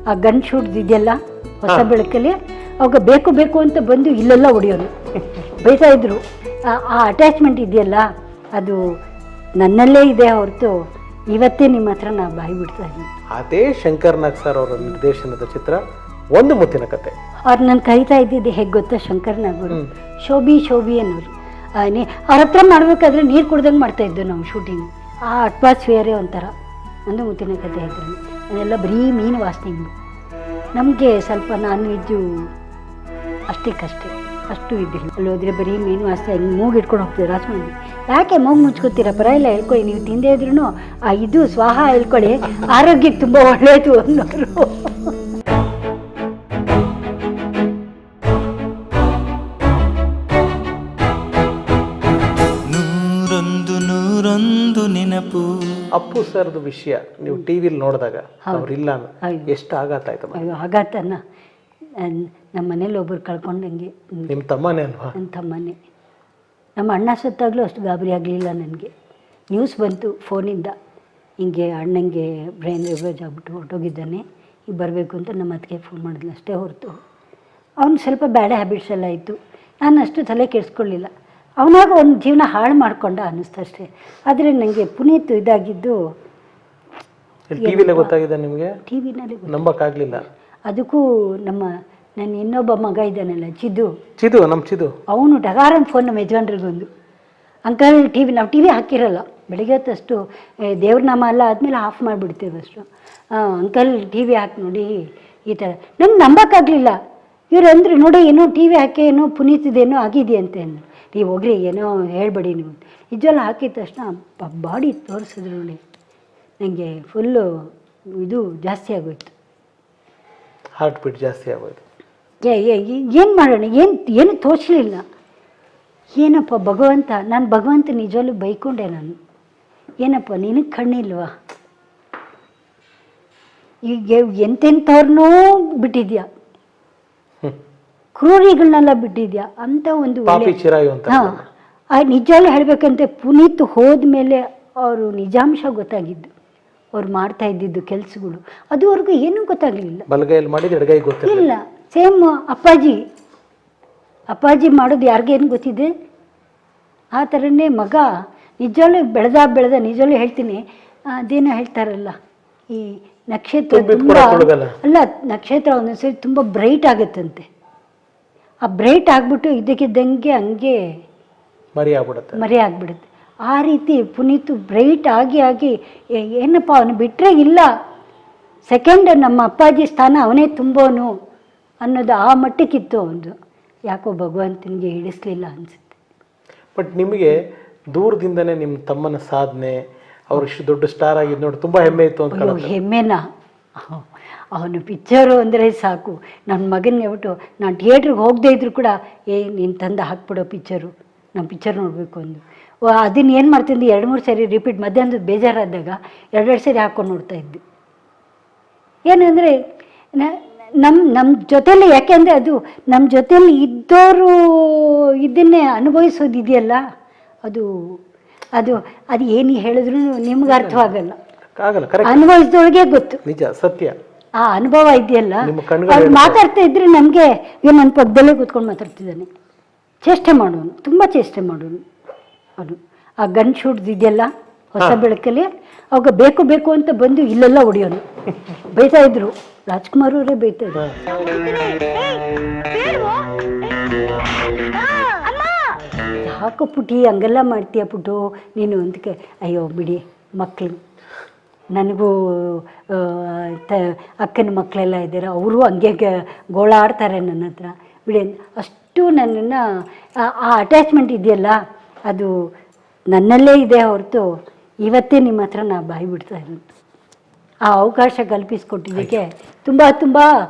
ಆ gun shoot ಇದೆಯಲ್ಲ ಹೊಸ ಬೆಳಕಲ್ಲಿ, ಅವಾಗ ಬೇಕು ಬೇಕು ಅಂತ ಬಂದು ಇಲ್ಲೆಲ್ಲ ಹೊಡಿಯೋನು, ಬೈತಾ ಇದ್ರು. ಆ ಅಟ್ಯಾಚ್ಮೆಂಟ್ ಇದೆಯಲ್ಲ ಅದು ನನ್ನಲ್ಲೇ ಇದೆ ಹೊರತು ಇವತ್ತೇ ನಿಮ್ಮ ಹತ್ರ ನಾ ಬಾಯಿ ಬಿಡ್ತಾ ಇದ್ದೀನಿ. ಅದೇ ಶಂಕರ್ ನಾಗ್ ಸರ್ ಅವರ ನಿರ್ದೇಶನದ ಚಿತ್ರ ಒಂದು ಮುತ್ತಿನ ಕತೆ. ಅವ್ರು ನಾನು ಕರಿತಾ ಇದ್ದಿದ್ದು ಹೇಗೆ ಗೊತ್ತಾ, ಶಂಕರ್ ನಾಗ್ ಅವರು ಶೋಭಿ ಅನ್ನೋರು. ಅವ್ರ ಹತ್ರ ಮಾಡ್ಬೇಕಾದ್ರೆ ನೀರು ಕುಡ್ದಂಗೆ ಮಾಡ್ತಾ ಇದ್ದು ನಾವು ಶೂಟಿಂಗ್. ಆ ಅಟ್ಮಾಸ್ಫಿಯರೇ ಒಂಥರ. ಒಂದು ಮುತ್ತಿನ ಕತೆ ಇದ್ರೆ ಅದೆಲ್ಲ ಬರೀ ಮೀನು ವಾಸನೆಗಳು. ನಮಗೆ ಸ್ವಲ್ಪ ನಾನ್ ವೆಜ್ಜು ಅಷ್ಟಕ್ಕಷ್ಟೇ, ಅಷ್ಟು ಇದ್ದಿಲ್ಲ. ಅಲ್ಲಿ ಹೋದರೆ ಬರೀ ಮೀನು ವಾಸನೆ ಹಿಂಗೆ ಮೂಗು ಇಟ್ಕೊಂಡು ಹೋಗ್ತೀವಿ ರಾಜ್ಮಂಡಿ. ಯಾಕೆ ಮೂಗು ಮುಚ್ಕೋತೀರ, ಪರವಾಗಿಲ್ಲ ಹೇಳ್ಕೊಳ್ಳಿ, ನೀವು ತಿಂದೇ ಇದ್ರೂ ಇದು ಸ್ವಾಹ ಹೇಳ್ಕೊಳ್ಳಿ, ಆರೋಗ್ಯಕ್ಕೆ ತುಂಬ ಒಳ್ಳೆಯದು ಅನ್ನೋರು. ನೆನಪು. ಅಪ್ಪು ಸರ್ದು ವಿಷಯ ನೀವು ಟಿವಿಲಿ ನೋಡಿದಾಗ ಅವ್ರಿಲ್ಲ ಎಷ್ಟು ಆಘಾತ ಆಯ್ತು? ಆಘಾತನ ನಮ್ಮ ಮನೇಲಿ ಒಬ್ಬರು ಕಳ್ಕೊಂಡಂಗೆ. ನಿಮ್ಮ ತಮ್ಮನೇ ಅಲ್ವಾ? ನನ್ನ ತಮ್ಮನೇ. ನಮ್ಮ ಅಣ್ಣ ಸತ್ತಾಗಲೂ ಅಷ್ಟು ಗಾಬರಿ ಆಗಲಿಲ್ಲ ನನಗೆ. ನ್ಯೂಸ್ ಬಂತು ಫೋನಿಂದ, ಹಿಂಗೆ ಅಣ್ಣಂಗೆ ಬ್ರೈನ್ ರಿವರ್ಜ್ ಆಗ್ಬಿಟ್ಟು ಹೊರಟೋಗಿದ್ದಾನೆ, ಈಗ ಬರಬೇಕು ಅಂತ ನಮ್ಮ ಅತ್ತಿಗೆ ಫೋನ್ ಮಾಡಿದ್ಲು ಅಷ್ಟೇ ಹೊರತು. ಅವ್ನು ಸ್ವಲ್ಪ ಬ್ಯಾಡ್ ಹ್ಯಾಬಿಟ್ಸ್ ಎಲ್ಲ ಇತ್ತು, ನಾನು ಅಷ್ಟು ತಲೆ ಕೆಡಿಸ್ಕೊಳ್ಳಿಲ್ಲ. ಅವನಾಗ ಒಂದು ಜೀವನ ಹಾಳು ಮಾಡ್ಕೊಂಡ ಅನ್ನಿಸ್ತಷ್ಟೇ. ಆದರೆ ನನಗೆ ಪುನೀತ್ ಇದಾಗಿದ್ದು ಟಿವಿಲೇ ಗೊತ್ತಾಗಿದೆ ನಿಮಗೆ? ಟಿವಿನಲ್ಲಿ ನಂಬಕ್ಕಾಗಲಿಲ್ಲ. ಅದಕ್ಕೂ ನನ್ನ ಇನ್ನೊಬ್ಬ ಮಗ ಇದ್ದಾನಲ್ಲ ಚಿದು, ನಮ್ಮ ಚಿದು, ಅವನು ಡಗಾರನ್ ಫೋನ್ ನಮ್ಮ ಯಜಮಾನ್ರಿಗೊಂದು, ಅಂಕಲ್ ನಾವು ಟಿ ವಿ ಹಾಕಿರಲ್ಲ, ಬೆಳಿಗ್ಗೆ ಹೊತ್ತಷ್ಟು ದೇವ್ರ ನಾಮ ಎಲ್ಲ ಆದಮೇಲೆ ಆಫ್ ಮಾಡಿಬಿಡ್ತೇವೆ ಅಷ್ಟು. ಅಂಕಲ್ ಟಿ ವಿ ಹಾಕಿ ನೋಡಿ ಈ ಥರ. ನಂಗೆ ನಂಬಕ್ಕಾಗಲಿಲ್ಲ. ಇವ್ರು ಅಂದರು ನೋಡಿ ಏನೋ ಟಿ ವಿ ಹಾಕಿ ಏನೋ ಪುನೀತಿದೇನೋ ಆಗಿದೆಯಂತೆ ಅಂದರು. ನೀವು ಹೋಗ್ರಿ ಏನೋ ಹೇಳ್ಬೇಡಿ ನೀವು. ನಿಜವಲ್ಲ ಹಾಕಿದ ತಕ್ಷಣ ಬಾಡಿ ತೋರಿಸಿದ್ರು ನೋಡಿ, ನನಗೆ ಫುಲ್ಲು ಇದು ಜಾಸ್ತಿ ಆಗೋಯ್ತು, ಹಾರ್ಟ್ ಬೀಟ್ ಜಾಸ್ತಿ ಆಗೋಯ್ತು. ಏನು ಮಾಡೋಣ, ಏನು ತೋರಿಸಲಿಲ್ಲ. ಏನಪ್ಪ ಭಗವಂತ, ನಾನು ಭಗವಂತ ನಿಜವಲ್ಲೂ ಬೈಕೊಂಡೆ ನಾನು. ಏನಪ್ಪ ನಿನಗೆ ಕಣ್ಣಿಲ್ವಾ, ಈಗ ಎಂತೆಂಥವ್ರನ್ನೂ ಬಿಟ್ಟಿದ್ಯಾ, ಕ್ರೂರಿಗಳನ್ನೆಲ್ಲ ಬಿಟ್ಟಿದ್ಯಾ ಅಂತ ಒಂದು ನಿಜವಲ್ಲೂ ಹೇಳ್ಬೇಕಂತೆ. ಪುನೀತ್ ಹೋದ್ಮೇಲೆ ಅವರು ನಿಜಾಂಶ ಗೊತ್ತಾಗಿದ್ದು, ಅವ್ರು ಮಾಡ್ತಾ ಇದ್ದಿದ್ದು ಕೆಲಸಗಳು ಅದುವರೆಗೂ ಏನೂ ಗೊತ್ತಾಗಲಿಲ್ಲ. ಇಲ್ಲ, ಸೇಮ್ ಅಪ್ಪಾಜಿ ಮಾಡೋದು ಯಾರಿಗೇನು ಗೊತ್ತಿದೆ ಆ ಥರನೇ ಮಗ ನಿಜವಲ್ಲೂ ಬೆಳೆದ ನಿಜವಲ್ಲೂ ಹೇಳ್ತೀನಿ. ಅದೇನೋ ಹೇಳ್ತಾರಲ್ಲ, ಈ ನಕ್ಷತ್ರ ತುಂಬ ಅಲ್ಲ, ನಕ್ಷತ್ರ ಒಂದೊಂದ್ಸರಿ ತುಂಬ ಬ್ರೈಟ್ ಆಗುತ್ತಂತೆ. ಆ ಬ್ರೈಟ್ ಆಗಿಬಿಟ್ಟು ಇದಕ್ಕಿದ್ದಂಗೆ ಹಂಗೆ ಮರಿ ಆಗ್ಬಿಡುತ್ತೆ. ಆ ರೀತಿ ಪುನೀತ್ ಬ್ರೈಟ್ ಆಗಿ ಏನಪ್ಪ ಅವನು ಬಿಟ್ಟರೆ ಇಲ್ಲ, ಸೆಕೆಂಡ್ ನಮ್ಮ ಅಪ್ಪಾಜಿ ಸ್ಥಾನ ಅವನೇ ತುಂಬೋನು ಅನ್ನೋದು ಆ ಮಟ್ಟಕ್ಕಿತ್ತು ಅವನು. ಯಾಕೋ ಭಗವಂತನಿಗೆ ಹಿಡಿಸ್ಲಿಲ್ಲ ಅನಿಸುತ್ತೆ. ಬಟ್ ನಿಮಗೆ ದೂರದಿಂದನೇ ನಿಮ್ಮ ತಮ್ಮನ ಸಾಧನೆ, ಅವ್ರು ಇಷ್ಟು ದೊಡ್ಡ ಸ್ಟಾರ್ ಆಗಿದ್ದು ನೋಡಿ ತುಂಬ ಹೆಮ್ಮೆ ಇತ್ತು ಅಂತ. ಹೆಮ್ಮೆನಾ? ಅವನು ಪಿಕ್ಚರು ಅಂದರೆ ಸಾಕು. ನನ್ನ ಮಗನಿಗೆ ಹೇಳ್ಬಿಟ್ಟು ನಾನು ಥಿಯೇಟ್ರಿಗೆ ಹೋಗದೇ ಇದ್ರು ಕೂಡ ನೀನು ತಂದು ಹಾಕ್ಬಿಡೋ ಪಿಕ್ಚರು, ನಾನು ಪಿಕ್ಚರ್ ನೋಡಬೇಕು ಅಂದು. ಅದನ್ನು ಏನು ಮಾಡ್ತಿದ್ದೆ, 2-3 ಸರಿ ರಿಪೀಟ್, ಮಧ್ಯಾಹ್ನದ ಬೇಜಾರಾದಾಗ 2 ಸರಿ ಹಾಕ್ಕೊಂಡು ನೋಡ್ತಾಯಿದ್ದೆ. ಏನಂದರೆ ನಮ್ಮ ಜೊತೆಯಲ್ಲಿ, ಯಾಕೆಂದರೆ ಅದು ನಮ್ಮ ಜೊತೆಯಲ್ಲಿ ಇದ್ದವರು ಇದನ್ನೇ ಅನುಭವಿಸೋದಿದೆಯಲ್ಲ, ಅದು ಅದು ಅದು ಏನು ಹೇಳಿದ್ರು ನಿಮ್ಗೆ ಅರ್ಥವಾಗಲ್ಲ, ಅನುಭವಿಸಿದೊಳಗೆ ಗೊತ್ತು. ನಿಜ, ಸತ್ಯ. ಆ ಅನುಭವ ಇದೆಯಲ್ಲ, ಅವ್ರು ಮಾತಾಡ್ತಾ ಇದ್ರೆ ನಮಗೆ ನನ್ನ ಪಕ್ಕದಲ್ಲೇ ಕೂತ್ಕೊಂಡು ಮಾತಾಡ್ತಿದ್ದಾನೆ. ಚೇಷ್ಟೆ ಮಾಡೋನು, ತುಂಬ ಚೇಷ್ಟೆ ಮಾಡೋನು ಅವನು. ಆ ಗನ್ ಶೂಟ್ ಇದೆಯಲ್ಲ ಹೊಸ ಬೆಳಕಲ್ಲಿ, ಅವಾಗ ಬೇಕು ಬೇಕು ಅಂತ ಬಂದು ಇಲ್ಲೆಲ್ಲ ಹೊಡಿಯೋನು, ಬೈತಾ ಇದ್ರು. ರಾಜ್ಕುಮಾರ್ ಅವರೇ ಬೈತಾ ಇದ್ರು, ಯಾಕೋ ಪುಟಿ ಹಂಗೆಲ್ಲ ಮಾಡ್ತೀಯ ಪುಟ್ಟು ನೀನು ಅಂತಕ್ಕೆ. ಅಯ್ಯೋ ಬಿಡಿ ಮಕ್ಕಳು, ನನಗೂ ಅಕ್ಕನ ಮಕ್ಕಳೆಲ್ಲ ಇದ್ದಾರೆ, ಅವರು ಹಂಗೆ ಗೋಳಾಡ್ತಾರೆ ನನ್ನ ಹತ್ರ, ಬಿಡಿ. ಅಷ್ಟು ನನ್ನನ್ನು ಆ ಅಟ್ಯಾಚ್ಮೆಂಟ್ ಇದೆಯಲ್ಲ ಅದು ನನ್ನಲ್ಲೇ ಇದೆ ಹೊರತು ಇವತ್ತೇ ನಿಮ್ಮ ಹತ್ರ ನಾ ಬಾಯಿ ಬಿಡ್ತಾ ಇರೋದು. ಆ ಅವಕಾಶ ಕಲ್ಪಿಸ್ಕೊಟ್ಟಿದ್ದಕ್ಕೆ ತುಂಬ ತುಂಬ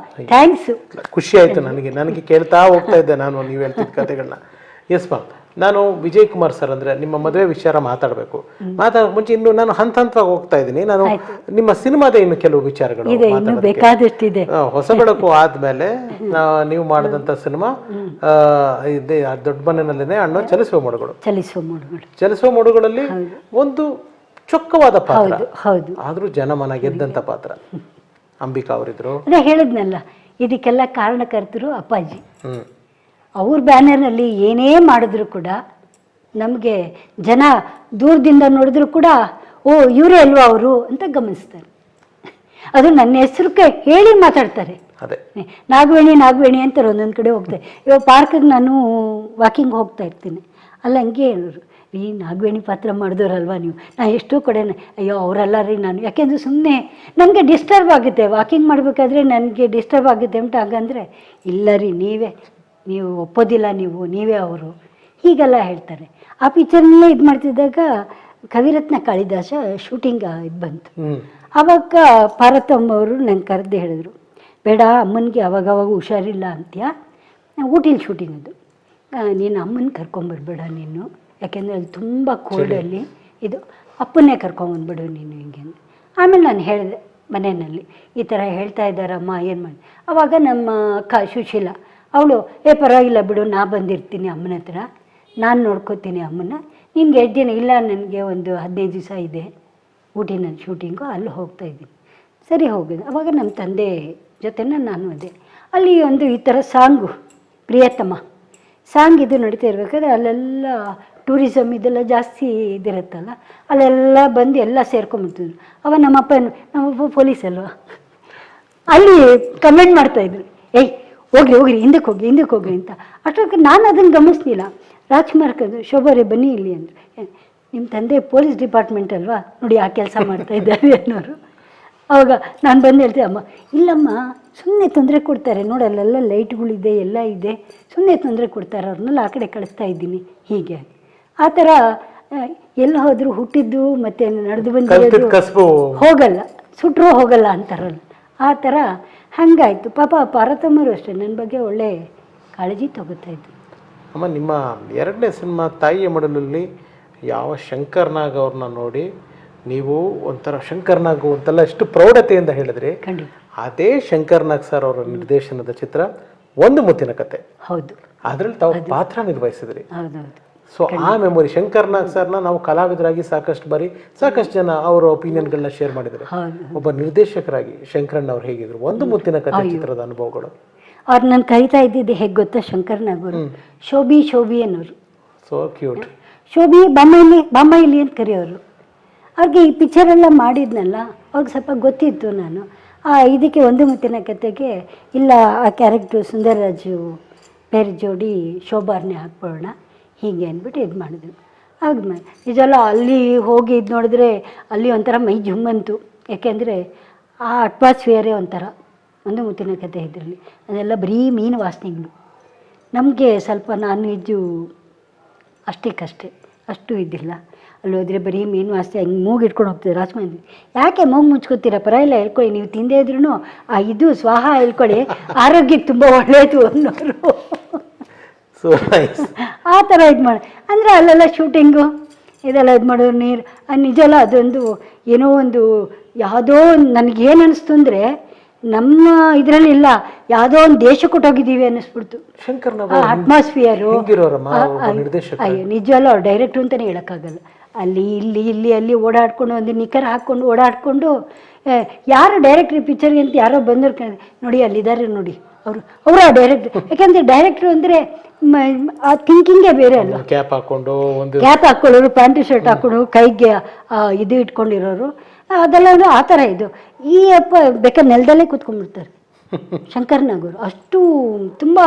ಥ್ಯಾಂಕ್ಸು. ಖುಷಿ ಆಯಿತು ನನಗೆ ಕೇಳ್ತಾ ಹೋಗ್ತಾ ಇದ್ದೆ ನಾನು ನೀವು ಹೇಳ್ತಿದ್ದ ಕಥೆಗಳನ್ನ. ಎಸ್ ಮ್ಯಾಮ್, ನಾನು ವಿಜಯ್ ಕುಮಾರ್ ಸರ್ ಅಂದರೆ ನಿಮ್ಮ ಮದುವೆ ವಿಚಾರ ಮಾತಾಡಬೇಕು. ಮಾತಾಡೋಕೆ ಮುಂಚೆ ಇನ್ನು ನಾನು ಹಂತವಾಗಿ ಹೋಗ್ತಾ ಇದ್ದೀನಿ. ನಾನು ನಿಮ್ಮ ಸಿನಿಮಾದ ಇನ್ನು ಕೆಲವು ವಿಚಾರಗಳು ಬೇಕಾದಷ್ಟಿದೆ. ಹೊಸ ಬೆಳಕು ಆದಮೇಲೆ ನೀವು ಮಾಡಿದಂಥ ಸಿನಿಮಾ ದೊಡ್ಡ ಮನೆಯಲ್ಲೇ ಅಣ್ಣ ಚಲಿಸುವ ಮೋಡುಗಳಲ್ಲಿ ಒಂದು ಚೊಕ್ಕವಾದ ಪಾತ್ರ, ಆದರೂ ಜನಮನ ಗೆದ್ದಂಥ ಪಾತ್ರ. ಅಂಬಿಕಾ ಅವರಿದ್ರು. ಅದೇ ಹೇಳಿದ್ನಲ್ಲ, ಇದಕ್ಕೆಲ್ಲ ಕಾರಣಕರ್ತರು ಅಪ್ಪಾಜಿ. ಹ್ಮ್. ಅವ್ರ ಬ್ಯಾನರ್ನಲ್ಲಿ ಏನೇ ಮಾಡಿದ್ರು ಕೂಡ ನಮಗೆ ಜನ ದೂರದಿಂದ ನೋಡಿದ್ರು ಕೂಡ ಓ ಇವರೇ ಅಲ್ವಾ ಅವರು ಅಂತ ಗಮನಿಸ್ತಾರೆ. ಅದು ನನ್ನ ಹೆಸರಕ್ಕೆ ಹೇಳಿ ಮಾತಾಡ್ತಾರೆ. ಅದೇ ನಾಗವೇಣಿ ನಾಗವೇಣಿ ಅಂತಾರೆ. ಒಂದೊಂದು ಕಡೆ ಹೋಗ್ತಾರೆ. ಇವಾಗ ಪಾರ್ಕಿಗೆ ನಾನು ವಾಕಿಂಗ್ ಹೋಗ್ತಾ ಇರ್ತೀನಿ, ಅಲ್ಲ ಹಂಗೆ ಹೇಳೋರು, ಈ ನಾಗವೇಣಿ ಪಾತ್ರ ಮಾಡಿದವ್ರಲ್ವ ನೀವು. ನಾನು ಎಷ್ಟೋ ಕಡೆ ಅಯ್ಯೋ ಅವರಲ್ಲ ರೀ ನಾನು, ಯಾಕೆಂದರೆ ಸುಮ್ಮನೆ ನನಗೆ ಡಿಸ್ಟರ್ಬ್ ಆಗುತ್ತೆ ವಾಕಿಂಗ್ ಮಾಡಬೇಕಾದ್ರೆ, ನನಗೆ ಡಿಸ್ಟರ್ಬ್ ಆಗುತ್ತೆ ಅಂತ. ಹಾಗಂದರೆ ಇಲ್ಲ ರೀ ನೀವು ಒಪ್ಪೋದಿಲ್ಲ, ನೀವೇ ಅವರು ಹೀಗೆಲ್ಲ ಹೇಳ್ತಾರೆ. ಆ ಪಿಕ್ಚರ್ನಲ್ಲೇ ಇದು ಮಾಡ್ತಿದ್ದಾಗ ಕವಿರತ್ನ ಕಾಳಿದಾಸ ಶೂಟಿಂಗ್ ಇದು ಬಂತು. ಆವಾಗ ಪಾರ್ವತಮ್ಮ ಅವರು ನಂಗೆ ಕರೆದು ಹೇಳಿದ್ರು, ಬೇಡ ಅಮ್ಮನಿಗೆ ಅವಾಗವಾಗ ಹುಷಾರಿಲ್ಲ ಅಂತ್ಯ, ಊಟಿಲಿ ಶೂಟಿಂಗ್ ಅದು, ನೀನು ಅಮ್ಮನ ಕರ್ಕೊಂಬರ್ಬೇಡ ನೀನು, ಯಾಕೆಂದರೆ ಅಲ್ಲಿ ತುಂಬ ಕೋಲ್ಡಲ್ಲಿ ಇದು, ಅಪ್ಪನ್ನೇ ಕರ್ಕೊಂಬಂದ್ಬಿಡು ನೀನು ಹಿಂಗೆ. ಆಮೇಲೆ ನಾನು ಹೇಳಿದೆ ಮನೆಯಲ್ಲಿ ಈ ಥರ ಹೇಳ್ತಾ ಇದ್ದಾರಮ್ಮ, ಏನು ಮಾಡಿ. ಆವಾಗ ನಮ್ಮ ಅಕ್ಕ ಸುಶೀಲ ಅವಳು ಪರವಾಗಿಲ್ಲ ಬಿಡು, ನಾ ಬಂದಿರ್ತೀನಿ ಅಮ್ಮನ ಹತ್ರ, ನಾನು ನೋಡ್ಕೋತೀನಿ ಅಮ್ಮನ, ನಿನ್ಗೆ 2 ದಿನ ಇಲ್ಲ, ನನಗೆ ಒಂದು 15 ದಿವಸ ಇದೆ ಊಟಿನಲ್ಲಿ ಶೂಟಿಂಗು, ಅಲ್ಲಿ ಹೋಗ್ತಾಯಿದ್ದೀನಿ. ಸರಿ ಹೋಗಿದ್ದು. ಅವಾಗ ನಮ್ಮ ತಂದೆ ಜೊತೆನ ನಾನು ಅದೇ ಅಲ್ಲಿ ಒಂದು ಈ ಥರ ಸಾಂಗು ಪ್ರಿಯತಮ ಸಾಂಗ್ ಇದು ನಡೀತಾ ಇರ್ಬೇಕಾದ್ರೆ ಅಲ್ಲೆಲ್ಲ ಟೂರಿಸಮ್ ಇದೆಲ್ಲ ಜಾಸ್ತಿ ಇದಿರುತ್ತಲ್ಲ, ಅಲ್ಲೆಲ್ಲ ಬಂದು ಎಲ್ಲ ಸೇರ್ಕೊಂಬಿಡ್ತಿದ್ರು. ಅವಾಗ ನಮ್ಮಪ್ಪ ಪೊಲೀಸ್ ಅಲ್ವಾ, ಅಲ್ಲಿ ಕಮೆಂಟ್ ಮಾಡ್ತಾಯಿದ್ರು, ಏಯ್ ಹೋಗ್ರಿ ಹಿಂದಕ್ಕೆ ಹೋಗಿ ಅಂತ. ಅಷ್ಟೊತ್ತಿಗೆ ನಾನು ಅದನ್ನು ಗಮನಿಸ್ಲಿಲ್ಲ. ರಾಜ್ಕುಮಾರ್ ಕದ್ದು ಶೋಭಾರೆ ಬನ್ನಿ ಇಲ್ಲಿ ಅಂದರು. ನಿಮ್ಮ ತಂದೆ ಪೊಲೀಸ್ ಡಿಪಾರ್ಟ್ಮೆಂಟ್ ಅಲ್ವಾ, ನೋಡಿ ಆ ಕೆಲಸ ಮಾಡ್ತಾ ಇದ್ದಾರೆ ಅನ್ನೋರು. ಅವಾಗ ನಾನು ಬಂದು ಹೇಳ್ತೆ, ಅಮ್ಮ ಇಲ್ಲಮ್ಮ ಸುಮ್ಮನೆ ತೊಂದರೆ ಕೊಡ್ತಾರೆ ನೋಡಿ, ಅಲ್ಲೆಲ್ಲ ಲೈಟ್ಗಳಿದೆ ಎಲ್ಲ ಇದೆ, ಸುಮ್ಮನೆ ತೊಂದರೆ ಕೊಡ್ತಾರೆ, ಅವ್ರನ್ನೆಲ್ಲ ಆ ಕಡೆ ಕಳಿಸ್ತಾ ಇದ್ದೀನಿ ಹೀಗೆ. ಆ ಥರ ಎಲ್ಲ ಹೋದರೂ ಹುಟ್ಟಿದ್ದು ಮತ್ತು ನಡೆದು ಬಂದಿರೋದು ಹೋಗಲ್ಲ, ಸುಟ್ಟರೂ ಹೋಗಲ್ಲ ಅಂತಾರಲ್ಲ, ಆ ಥರ ಹಾಗಾಯಿತು. ಪಾಪ ಪಾರ್ವತಮ್ಮರು ಅಷ್ಟೇ ನನ್ನ ಬಗ್ಗೆ ಒಳ್ಳೆ ಕಾಳಜಿ ತಗೋತಾ ಇದ್ರು. ಅಮ್ಮ, ನಿಮ್ಮ 2ನೇ ಸಿನಿಮಾ ತಾಯಿಯ ಮಡಲಲ್ಲಿ ಯಾವ ಶಂಕರ್ ನಾಗ್ ಅವ್ರನ್ನ ನೋಡಿ ನೀವು ಒಂಥರ ಶಂಕರ್ ನಾಗ್ ಅಂತೆಲ್ಲ ಎಷ್ಟು ಪ್ರೌಢತೆಯಿಂದ ಹೇಳಿದ್ರಿ. ಅದೇ ಶಂಕರ್ ನಾಗ್ ಸರ್ ಅವರ ನಿರ್ದೇಶನದ ಚಿತ್ರ ಒಂದು ಮುತ್ತಿನ ಕತೆ. ಹೌದು, ಅದ್ರಲ್ಲಿ ತಾವು ಪಾತ್ರ ನಿರ್ವಹಿಸಿದ್ರಿ. ಹೌದೌದು. ಸೊ ಆ ಮೆಮೊರಿ ಶಂಕರ್ ನಾಗ್ ಸರ್ನ ನಾವು ಕಲಾವಿದರಾಗಿ ಸಾಕಷ್ಟು ಜನ ಅವರ ಒಪಿನಿಯನ್ಗಳನ್ನ ಶೇರ್ ಮಾಡಿದ್ದಾರೆ. ಒಬ್ಬ ನಿರ್ದೇಶಕರಾಗಿ ಶಂಕರಣ್ಣ ಅವ್ರು ಹೇಗಿದ್ರು, ಒಂದು ಮುತ್ತಿನ ಕತೆ ಚಿತ್ರದ ಅನುಭವಗಳು? ಅವ್ರು ನಾನು ಕರಿತಾ ಇದ್ದಿದ್ದು ಹೇಗೆ ಗೊತ್ತಾ, ಶಂಕರ್ ನಾಗ್ ಅವರು ಶೋಭಿ ಅನ್ನೋರು. So cute. ಶೋಭಿ ಬಾಮ್ಮ ಇಲ್ಲಿ ಅಂತ ಕರೆಯೋರು. ಅವ್ರಿಗೆ ಈ ಪಿಕ್ಚರೆಲ್ಲ ಮಾಡಿದ್ನಲ್ಲ, ಅವ್ರಿಗೆ ಸ್ವಲ್ಪ ಗೊತ್ತಿತ್ತು. ನಾನು ಇದಕ್ಕೆ ಒಂದು ಮುತ್ತಿನ ಕತೆಗೆ ಇಲ್ಲ, ಆ ಕ್ಯಾರೆಕ್ಟ್ರು ಸುಂದರರಾಜು ಬೇರೆ ಜೋಡಿ ಶೋಭಾರ್ನೇ ಹಾಕ್ಬೋಣ ಹೀಗೆ ಅಂದ್ಬಿಟ್ಟು ಇದು ಮಾಡಿದ್ರು. ಆಗ ನಿಜಲ್ಲ ಅಲ್ಲಿ ಹೋಗಿ ಇದು ನೋಡಿದ್ರೆ ಅಲ್ಲಿ ಒಂಥರ ಮೈ ಜುಮ್ಮಂತು. ಯಾಕೆಂದರೆ ಆ ಅಟ್ಮಾಸ್ಫಿಯರೇ ಒಂಥರ. ಒಂದು ಮುತ್ತಿನ ಕತೆ ಇದರಲ್ಲಿ ಅದೆಲ್ಲ ಬರೀ ಮೀನು ವಾಸನೆಗಳು. ನಮಗೆ ಸ್ವಲ್ಪ ನಾನ್ ವೆಜ್ಜು ಅಷ್ಟಕ್ಕಷ್ಟೇ, ಅಷ್ಟು ಇದ್ದಿಲ್ಲ. ಅಲ್ಲಿ ಹೋದರೆ ಬರೀ ಮೀನು ವಾಸನೆ, ಹಂಗೆ ಮೂಗು ಇಟ್ಕೊಂಡು ಹೋಗ್ತೀವಿ. ರಾಜ್ಕುಮಾರ್ ಯಾಕೆ ಮೂಗು ಮುಚ್ಕೋತೀರಾ, ಪರವಾಗಿಲ್ಲ ಹೇಳ್ಕೊಳ್ಳಿ, ನೀವು ತಿಂದೇ ಇದ್ರೂ ಇದು ಸ್ವಾಹ ಹೇಳ್ಕೊಳ್ಳಿ, ಆರೋಗ್ಯಕ್ಕೆ ತುಂಬ ಒಳ್ಳೆಯದು ಅನ್ನೋರು. ಆ ಥರ ಇದು ಮಾಡಿ ಅಂದರೆ ಅಲ್ಲೆಲ್ಲ ಶೂಟಿಂಗು ಇದೆಲ್ಲ ಇದು ಮಾಡೋರು. ನೀರು ನಿಜಲ್ಲ ಅದೊಂದು ಏನೋ ಒಂದು ಯಾವುದೋ ನನಗೇನು ಅನ್ನಿಸ್ತು ಅಂದರೆ ನಮ್ಮ ಇದರಲ್ಲಿ ಇಲ್ಲ, ಯಾವುದೋ ಒಂದು ದೇಶ ಕೊಟ್ಟೋಗಿದ್ದೀವಿ ಅನ್ನಿಸ್ಬಿಡ್ತು. ಅಟ್ಮಾಸ್ಫಿಯರು ಅಯ್ಯೋ ನಿಜವಲ್ಲ, ಅವ್ರು ಡೈರೆಕ್ಟ್ರು ಅಂತಲೇ ಹೇಳೋಕ್ಕಾಗಲ್ಲ. ಅಲ್ಲಿ ಓಡಾಡ್ಕೊಂಡು ಒಂದು ನಿಕ್ಕರ್ ಹಾಕ್ಕೊಂಡು ಓಡಾಡಿಕೊಂಡು ಯಾರು ಡೈರೆಕ್ಟ್ರಿ ಪಿಕ್ಚರ್ಗೆ ಅಂತ ಯಾರೋ ಬಂದರು ನೋಡಿ ಅಲ್ಲಿದ್ದಾರೆ ನೋಡಿ ಅವರು ಆ ಡೈರೆಕ್ಟ್ರು. ಯಾಕೆಂದರೆ ಡೈರೆಕ್ಟ್ರು ಅಂದರೆ ಆ ಥಿಂಕಿಂಗೇ ಬೇರೆ ಅಲ್ಲ. ಕ್ಯಾಪ್ ಹಾಕ್ಕೊಳ್ಳೋರು, ಪ್ಯಾಂಟ್ ಶರ್ಟ್ ಹಾಕ್ಕೊಂಡು ಕೈಗೆ ಇದು ಇಟ್ಕೊಂಡಿರೋರು, ಅದೆಲ್ಲ ಆ ಥರ. ಇದು ಈ ಅಪ್ಪ ಬೇಕಾದ್ರೆ ನೆಲದಲ್ಲೇ ಕೂತ್ಕೊಂಡ್ಬಿಡ್ತಾರೆ ಶಂಕರ್ ನಾಗ್ ಅವರು. ಅಷ್ಟು ತುಂಬ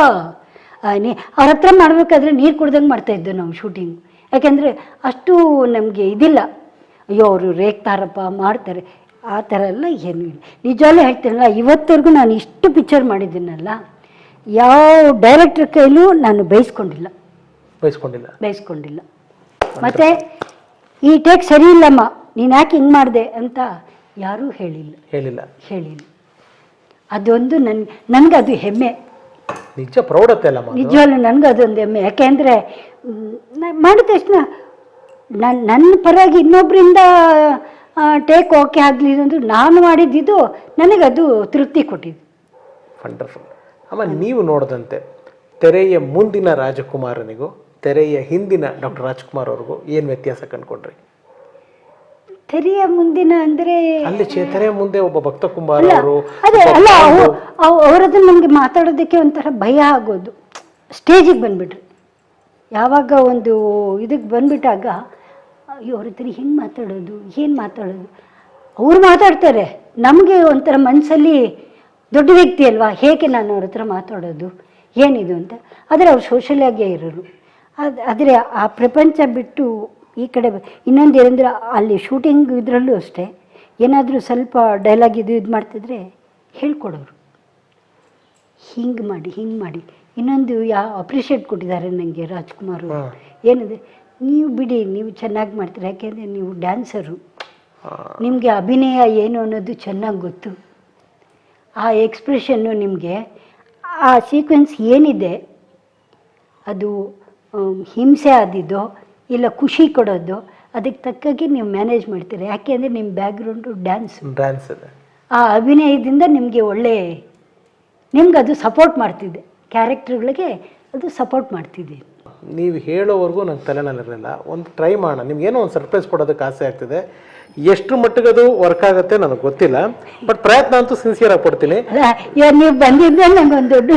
ಅವ್ರ ಹತ್ರ ಮಾಡಬೇಕಾದ್ರೆ ನೀರು ಕುಡ್ದಂಗೆ ಮಾಡ್ತಾಯಿದ್ದು ನಾವು ಶೂಟಿಂಗ್. ಯಾಕೆಂದರೆ ಅಷ್ಟು ನಮಗೆ ಇದಿಲ್ಲ, ಅಯ್ಯೋ ಅವರು ರೇಗ್ತಾರಪ್ಪ ಮಾಡ್ತಾರೆ ಆ ಥರ ಎಲ್ಲ ಏನೂ ಇಲ್ಲ. ನಿಜವಾಗ್ಲೂ ಹೇಳ್ತೀನಲ್ಲ, ಇವತ್ತವರೆಗೂ ನಾನು ಇಷ್ಟು ಪಿಕ್ಚರ್ ಮಾಡಿದ್ದೀನಲ್ಲ, ಯಾವ ಡೈರೆಕ್ಟ್ರ್ ಕೈಲೂ ನಾನು ಬೈಸ್ಕೊಂಡಿಲ್ಲ. ಮತ್ತು ಈ ಟೇಕ್ ಸರಿ ಇಲ್ಲಮ್ಮ, ನೀನು ಯಾಕೆ ಹಿಂಗೆ ಮಾಡಿದೆ ಅಂತ ಯಾರೂ ಹೇಳಿಲ್ಲ. ಅದೊಂದು ನನಗೆ ಅದು ಹೆಮ್ಮೆ, ನಿಜ ಪ್ರೌಢತೆ ಅಲ್ಲ. ನಿಜವಾಗ್ಲೂ ನನಗೆ ಅದೊಂದು ಹೆಮ್ಮೆ. ಯಾಕೆಂದರೆ ಮಾಡಿದ ತಕ್ಷಣ ನನ್ನ ಪರವಾಗಿ ಇನ್ನೊಬ್ಬರಿಂದ ಟೇಕ್ ಓಕೆ ಆಗಲಿಲ್ಲ ಅಂದರೂ ನಾನು ಮಾಡಿದ್ದು ನನಗದು ತೃಪ್ತಿ ಕೊಟ್ಟಿದ್ದು. ವಂಡರ್ಫುಲ್. ಅಮ್ಮ, ನೀವು ನೋಡಿದಂತೆ ತೆರೆಯ ಮುಂದಿನ ರಾಜಕುಮಾರನಿಗೂ ತೆರೆಯ ಹಿಂದಿನ ಡಾಕ್ಟರ್ ರಾಜ್ಕುಮಾರ್ ಅವ್ರಿಗೂ ಏನು ವ್ಯತ್ಯಾಸ ಕಂಡುಕೊಂಡ್ರಿ? ತೆರೆಯ ಮುಂದಿನ ಅಂದರೆ ಅಲ್ಲಿ ತೆರೆಯ ಮುಂದೆ ಒಬ್ಬ ಭಕ್ತ ಕುಂಬಾರ ಅವರು ಅದೇ ಅಲ್ಲ ಅವರದ್ದು ನಮಗೆ ಮಾತಾಡೋದಕ್ಕೆ ಒಂಥರ ಭಯ ಆಗೋದು. ಸ್ಟೇಜಿಗೆ ಬಂದ್ಬಿಟ್ರಿ ಯಾವಾಗ ಒಂದು ಇದಕ್ಕೆ ಬಂದ್ಬಿಟ್ಟಾಗ ಅವ್ರ ಹತ್ರ ಹೆಂಗೆ ಮಾತಾಡೋದು, ಏನು ಮಾತಾಡೋದು, ಅವ್ರು ಮಾತಾಡ್ತಾರೆ, ನಮಗೆ ಒಂಥರ ಮನಸ್ಸಲ್ಲಿ ದೊಡ್ಡ ವ್ಯಕ್ತಿ ಅಲ್ವಾ, ಹೇಗೆ ನಾನು ಅವ್ರ ಹತ್ರ ಮಾತಾಡೋದು ಏನಿದು ಅಂತ. ಆದರೆ ಅವ್ರು ಸೋಷಲ್ ಆಗೇ ಇರೋರು. ಆದರೆ ಆ ಪ್ರಪಂಚ ಬಿಟ್ಟು ಈ ಕಡೆ ಇನ್ನೊಂದು ಏನಂದ್ರೆ ಅಲ್ಲಿ ಶೂಟಿಂಗ್ ಇದರಲ್ಲೂ ಅಷ್ಟೇ, ಏನಾದರೂ ಸ್ವಲ್ಪ ಡೈಲಾಗ್ ಇದು ಮಾಡ್ತಿದ್ರೆ ಹೇಳ್ಕೊಡೋರು, ಹಿಂಗೆ ಮಾಡಿ ಹಿಂಗೆ ಮಾಡಿ. ಇನ್ನೊಂದು ಅಪ್ರಿಷಿಯೇಟ್ ಕೊಟ್ಟಿದ್ದಾರೆ ನನಗೆ ರಾಜ್ಕುಮಾರ್ ಅವರು. ಏನಿದೆ, ನೀವು ಬಿಡಿ, ನೀವು ಚೆನ್ನಾಗಿ ಮಾಡ್ತೀರಿ, ಯಾಕೆಂದರೆ ನೀವು ಡ್ಯಾನ್ಸರು, ನಿಮಗೆ ಅಭಿನಯ ಏನು ಅನ್ನೋದು ಚೆನ್ನಾಗಿ ಗೊತ್ತು. ಆ ಎಕ್ಸ್ಪ್ರೆಷನ್ನು ನಿಮಗೆ ಆ ಸೀಕ್ವೆನ್ಸ್ ಏನಿದೆ ಅದು ಹಿಂಸೆ ಆದಿದ್ದೋ ಇಲ್ಲ ಖುಷಿ ಕೊಡೋದು, ಅದಕ್ಕೆ ತಕ್ಕಾಗಿ ನೀವು ಮ್ಯಾನೇಜ್ ಮಾಡ್ತೀರಿ. ಯಾಕೆಂದರೆ ನಿಮ್ಮ ಬ್ಯಾಕ್ಗ್ರೌಂಡು ಡ್ಯಾನ್ಸ್ ಇದೆ. ಆ ಅಭಿನಯದಿಂದ ನಿಮಗೆ ನಿಮ್ಗೆ ಅದು ಸಪೋರ್ಟ್ ಮಾಡ್ತಿದ್ದೆ, ಕ್ಯಾರೆಕ್ಟರ್ಗಳಿಗೆ ಅದು ಸಪೋರ್ಟ್ ಮಾಡ್ತಿದ್ದೆ. ನೀವು ಹೇಳೋವರೆಗೂ ನಂಗೆ ತಲೆನಲ್ಲಿರಲಿಲ್ಲ. ಒಂದು ಟ್ರೈ ಮಾಡೋಣ, ನಿಮ್ಗೇನೋ ಒಂದು ಸರ್ಪ್ರೈಸ್ ಕೊಡೋದಕ್ಕೆ ಆಸೆ ಆಗ್ತಿದೆ. ಎಷ್ಟು ಮಟ್ಟಿಗೆ ಅದು ವರ್ಕ್ ಆಗುತ್ತೆ ನನಗೆ ಗೊತ್ತಿಲ್ಲ, ಬಟ್ ಪ್ರಯತ್ನ ಅಂತೂ ಸಿನ್ಸಿಯರ್ ಆಗಿ ಪಡ್ತೀನಿ. ನೀವು ಬಂದಿದ್ದೆ ನಂಗೆ ಒಂದು ದೊಡ್ಡ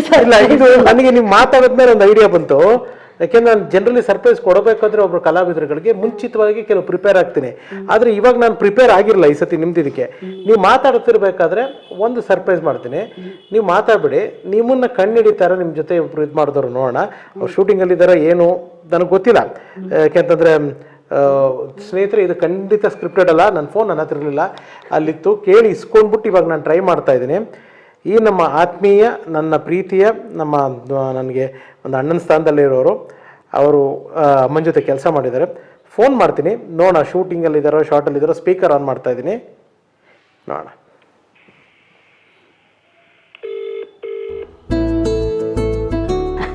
ಇದು ನನಗೆ ನೀವು ಮಾತಾಡಿದ್ಮೇಲೆ ಒಂದು ಐಡಿಯಾ ಬಂತು. ಯಾಕೆಂದ್ರೆ ನಾನು ಜನರಲಿ ಸರ್ಪ್ರೈಸ್ ಕೊಡಬೇಕಾದ್ರೆ ಒಬ್ರು ಕಲಾವಿದರುಗಳಿಗೆ ಮುಂಚಿತವಾಗಿ ಕೆಲವು ಪ್ರಿಪೇರ್ ಆಗ್ತೀನಿ. ಆದರೆ ಇವಾಗ ನಾನು ಪ್ರಿಪೇರ್ ಆಗಿರಲ್ಲ ಈ ಸತಿ ನಿಮ್ದು. ಇದಕ್ಕೆ ನೀವು ಮಾತಾಡ್ತಿರ್ಬೇಕಾದ್ರೆ ಒಂದು ಸರ್ಪ್ರೈಸ್ ಮಾಡ್ತೀನಿ, ನೀವು ಮಾತಾಡ್ಬಿಡಿ. ನಿಮ್ಮನ್ನ ಕಣ್ಣಿಡಿತಾರೆ ನಿಮ್ಮ ಜೊತೆ ಒಬ್ರು ಇದು ಮಾಡಿದವರು, ನೋಡೋಣ ಅವ್ರು ಶೂಟಿಂಗಲ್ಲಿದ್ದಾರ ಏನು ನನಗೆ ಗೊತ್ತಿಲ್ಲ. ಯಾಕೆಂತಂದರೆ ಸ್ನೇಹಿತರೆ, ಇದು ಖಂಡಿತ ಸ್ಕ್ರಿಪ್ಟೆಡ್ ಅಲ್ಲ. ನನ್ನ ಫೋನ್ ನನ್ನ ಹತ್ರ ಇರಲಿಲ್ಲ, ಅಲ್ಲಿತ್ತು, ಕೇಳಿ ಇಸ್ಕೊಂಡ್ಬಿಟ್ಟು ಇವಾಗ ನಾನು ಟ್ರೈ ಮಾಡ್ತಾ ಇದ್ದೀನಿ. ಈ ನಮ್ಮ ಆತ್ಮೀಯ, ನನ್ನ ಪ್ರೀತಿಯ, ನನಗೆ ಒಂದು ಅಣ್ಣನ ಸ್ಥಾನದಲ್ಲಿರೋರು, ಅವರು ಅಮ್ಮನ ಜೊತೆ ಕೆಲಸ ಮಾಡಿದ್ದಾರೆ. ಫೋನ್ ಮಾಡ್ತೀನಿ, ನೋಡೋಣ ಶೂಟಿಂಗಲ್ಲಿದ್ದಾರೋ ಶಾರ್ಟಲ್ಲಿದ್ದಾರೋ. ಸ್ಪೀಕರ್ ಆನ್ ಮಾಡ್ತಾ ಇದ್ದೀನಿ, ನೋಡೋಣ.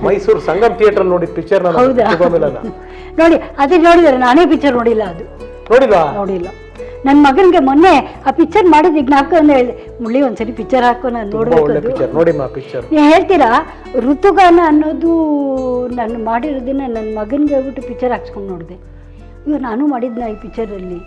ಮೈಸೂರು ಸಂಗಮ್ ಥಿಯೇಟರ್ ನೋಡಿದ ಪಿಕ್ಚರ್ ನೋಡಿ, ಅದೇ ನೋಡಿದಾರೆ. ನಾನೇ ಪಿಕ್ಚರ್ ನೋಡಿಲ್ಲ, ಅದು ನೋಡಿಲ್ಲ. ನನ್ನ ಮಗನಿಗೆ ಮೊನ್ನೆ ಆ ಪಿಕ್ಚರ್ ಮಾಡಿದ ಈಗ ನಾಲ್ಕು ಅಂತ ಹೇಳಿದೆ, ಮುಳ್ಳಿ ಒಂದ್ಸರಿ ಪಿಕ್ಚರ್ ಹಾಕೋ ನಾನು ನೋಡ್ಬೇಕು. ನೀವು ಹೇಳ್ತೀರಾ ಋತುಗಾನ ಅನ್ನೋದು ನಾನು ಮಾಡಿರೋದನ್ನ ನನ್ನ ಮಗನಿಗೆ ಹೇಳ್ಬಿಟ್ಟು ಪಿಕ್ಚರ್ ಹಾಕ್ಸ್ಕೊಂಡು ನೋಡಿದೆ. ಇವಾಗ ನಾನು ಮಾಡಿದ್ನ ಈ ಪಿಕ್ಚರಲ್ಲಿ.